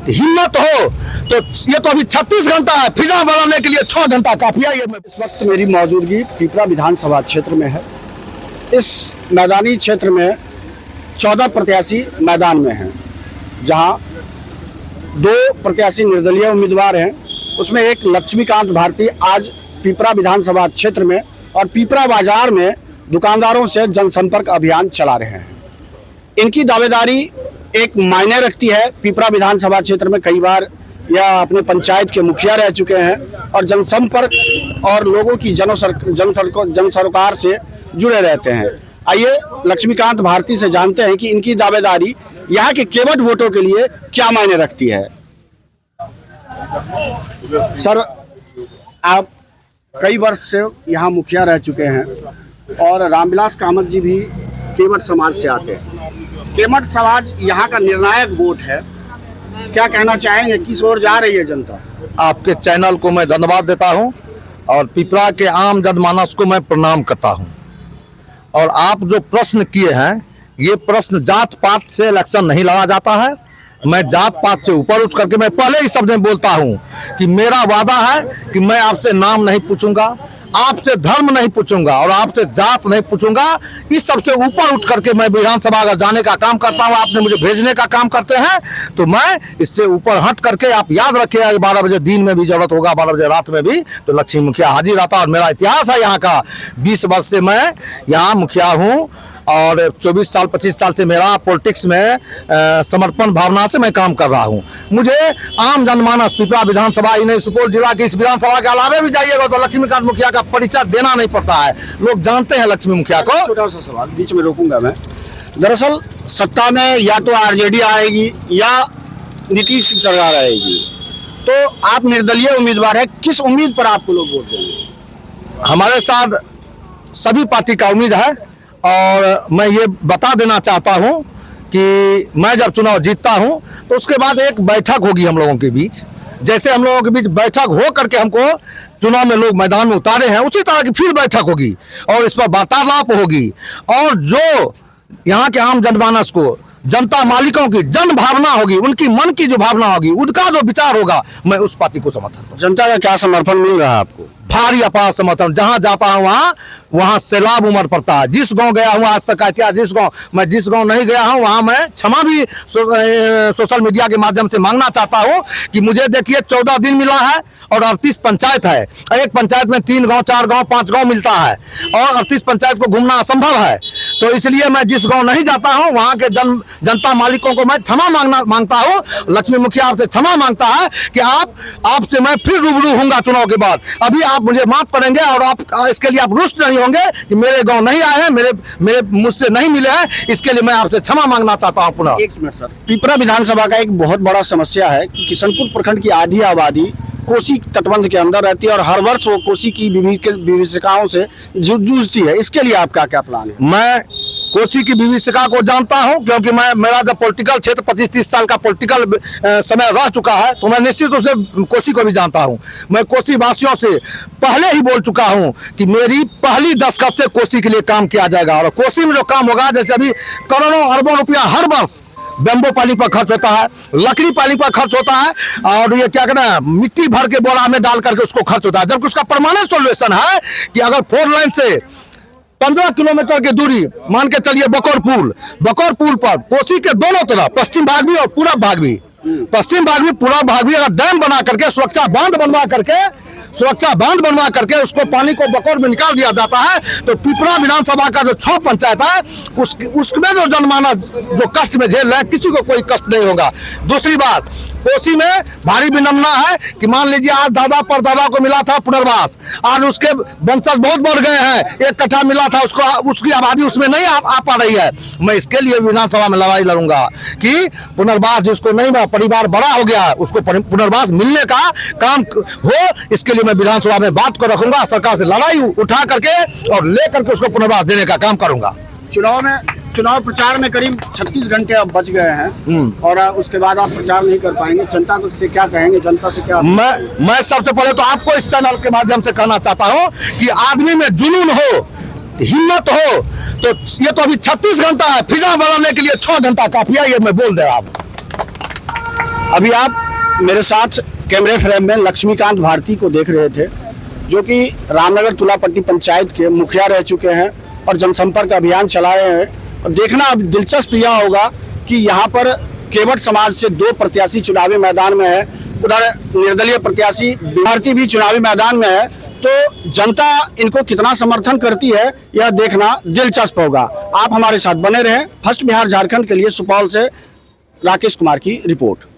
हिम्मत हो तो ये तो अभी 36 घंटा है, फिजा बनाने के लिए 6 घंटा काफी है। इस वक्त मेरी मौजूदगी पिपरा विधानसभा क्षेत्र में है। इस मैदानी क्षेत्र में 14 प्रत्याशी मैदान में हैं, जहां 2 प्रत्याशी निर्दलीय उम्मीदवार हैं। उसमें एक लक्ष्मीकांत भारती आज पिपरा विधानसभा क्षेत्र में और पिपरा बाजार में दुकानदारों से जनसंपर्क अभियान चला रहे हैं। इनकी दावेदारी एक मायने रखती है। पिपरा विधानसभा क्षेत्र में कई बार या अपने पंचायत के मुखिया रह चुके हैं और जनसंपर्क और लोगों की जन सरोकार से जुड़े रहते हैं। आइए लक्ष्मीकांत भारती से जानते हैं कि इनकी दावेदारी यहाँ के केवट वोटों के लिए क्या मायने रखती है। सर, आप कई वर्ष से यहाँ मुखिया रह चुके हैं और रामविलास कामत जी भी केवट समाज से आते हैं। केवट समाज यहाँ का निर्णायक वोट है। क्या कहना चाहेंगे, किस ओर जा रही है जनता? आपके चैनल को मैं धन्यवाद देता हूं और पिपरा के आम जनमानस को मैं प्रणाम करता हूं। और आप जो प्रश्न किए हैं, ये प्रश्न जात पात से इलेक्शन नहीं लड़ा जाता है। मैं जात पात से ऊपर उठ करके मैं पहले ही शब्द में बोलता हूं कि मेरा वादा है कि मैं आपसे नाम नहीं पूछूंगा, आपसे धर्म नहीं पूछूंगा और आपसे जात नहीं पूछूंगा। इस सबसे ऊपर उठ करके मैं विधानसभा अगर जाने का काम करता हूं, आपने मुझे भेजने का काम करते हैं, तो मैं इससे ऊपर हट करके, आप याद रखिएगा, 12 बजे दिन में भी जरूरत होगा, 12 बजे रात में भी, तो लक्ष्मी मुखिया हाजिर रहता। और मेरा इतिहास है यहाँ का, 20 वर्ष से मैं यहाँ मुखिया हूँ और 24 साल 25 साल से मेरा पॉलिटिक्स में समर्पण भावना से मैं काम कर रहा हूं। मुझे आम जनमानस पिपरा विधानसभा ही नहीं, सुपौल जिला की इस विधानसभा के अलावा भी जाइएगा तो लक्ष्मीकांत मुखिया का परिचय देना नहीं पड़ता है, लोग जानते हैं लक्ष्मी मुखिया को। छोटा सा सवाल बीच में रोकूंगा मैं। दरअसल सत्ता में या तो आरजेडी आएगी या नीतीश की सरकार आएगी, तो आप निर्दलीय उम्मीदवार है, किस उम्मीद पर आपको लोग वोट देंगे? हमारे साथ सभी पार्टी का उम्मीद है और मैं ये बता देना चाहता हूं कि मैं जब चुनाव जीतता हूं तो उसके बाद एक बैठक होगी हम लोगों के बीच। जैसे हम लोगों के बीच बैठक हो करके हमको चुनाव में लोग मैदान में उतारे हैं, उसी तरह की फिर बैठक होगी और इस पर वार्तालाप होगी। और जो यहाँ के आम जनमानस को, जनता मालिकों की जन भावना होगी, उनकी मन की जो भावना होगी, उनका जो विचार होगा, मैं उस पार्टी को समर्थन करूंगा। जनता का क्या समर्थन मिल रहा है आपको? भारी अपार समर्थन। जहां जाता हूं वहां सैलाब उमड़ पड़ता है। जिस गांव गया हूं आज तक का इतिहास, जिस गांव नहीं गया हूं वहां मैं क्षमा भी सोशल मीडिया के माध्यम से मांगना चाहता हूं कि मुझे देखिए 14 दिन मिला है और 38 पंचायत है। एक पंचायत में 3 गांव 4 गांव 5 गांव मिलता है और 38 पंचायत को घूमना असंभव है। तो इसलिए मैं जिस गांव नहीं जाता हूं वहां के जनता मालिकों को मैं क्षमा मांगता हूं। लक्ष्मी मुखिया आपसे क्षमा मांगता है कि आपसे मैं फिर रूबरू होऊंगा चुनाव के बाद। अभी आप मुझे माफ करेंगे और आप इसके लिए आप रुष्ट नहीं होंगे कि मेरे गांव नहीं आए हैं, मेरे मुझसे नहीं मिले हैं। इसके लिए मैं आपसे क्षमा मांगना चाहता हूं पुनः। एक मिनट सर, पिपरा विधानसभा का एक बहुत बड़ा समस्या है कि किशनपुर प्रखंड की आधी आबादी कोसी तटबंध के अंदर रहती है और हर वर्ष वो कोसी की विभीषिकाओं से जूझती है। इसके लिए आपका क्या प्लान है? मैं कोसी की विभीषिका को जानता हूं क्योंकि मेरा जब पॉलिटिकल क्षेत्र 25-30 साल का पॉलिटिकल समय रह चुका है, तो मैं निश्चित रूप से कोसी को भी जानता हूं। मैं कोसी वासियों से पहले ही बोल चुका हूं कि मेरी पहली दस्तखत से कोसी के लिए काम किया जाएगा और कोसी में जो काम होगा, जैसे अभी करोड़ों अरबों रुपया हर वर्ष बेम्बो पाली पर खर्च होता है, लकड़ी पाली पर खर्च होता है और ये क्या कहना है, मिट्टी भर के बोरा में डाल करके उसको खर्च होता है। जबकि उसका परमानेंट सोल्यूशन है कि अगर 4 लाइन से 15 किलोमीटर की दूरी मान के चलिए बकौर पुल पर कोसी के दोनों तरफ, पश्चिम भाग भी और पूरब भाग भी, पूरब भाग भी अगर डैम बना करके सुरक्षा बांध बनवा करके उसको पानी को बकौर में निकाल दिया जाता है, तो पिपरा विधानसभा का जो 6 पंचायत है उसमें जो जनमानस जो कष्ट में झेल रहे हैं, किसी को कोई कष्ट नहीं होगा। दूसरी बात, कोसी में भारी विडंबना है कि मान लीजिए आज दादा परदादा को मिला था पुनर्वास, आज उसके वंशज बहुत बढ़ गए हैं, 1 कट्ठा मिला था उसको, उसकी आबादी उसमें नहीं आ पा रही है। मैं इसके लिए विधानसभा में लड़ाई लड़ूंगा कि पुनर्वास जिसको नहीं मिला, परिवार बड़ा हो गया है, उसको पुनर्वास मिलने का काम हो। इसके लिए मैं विधानसभा में बात को रखूंगा, सरकार से लड़ाई उठा करके और लेकर के उसको पुनर्वास देने का काम करूंगा। चुनाव प्रचार में करीब 36 घंटे अब बच गए हैं और उसके बाद आप प्रचार नहीं कर पाएंगे। जनता को से क्या कहेंगे, जनता से क्या? मैं सबसे पहले तो आपको इस चैनल के माध्यम से कहना चाहता हूं कि आदमी में जुनून हो, हिम्मत हो तो ये तो अभी 36 घंटा है, फिजा बनाने के लिए 6 घंटा काफी है, ये मैं बोल दे रहा हूं। अभी आप मेरे साथ कैमरे फ्रेम में लक्ष्मीकांत भारती को देख रहे थे, जो कि रामनगर तुलापट्टी पंचायत के मुखिया रह चुके हैं और जनसंपर्क अभियान चलाए हैं। और देखना अब दिलचस्प यह होगा कि यहाँ पर केवट समाज से 2 प्रत्याशी चुनावी मैदान में है, उधर निर्दलीय प्रत्याशी भारती भी चुनावी मैदान में है। तो जनता इनको कितना समर्थन करती है यह देखना दिलचस्प होगा। आप हमारे साथ बने रहें। फर्स्ट बिहार झारखंड के लिए सुपौल से राकेश कुमार की रिपोर्ट।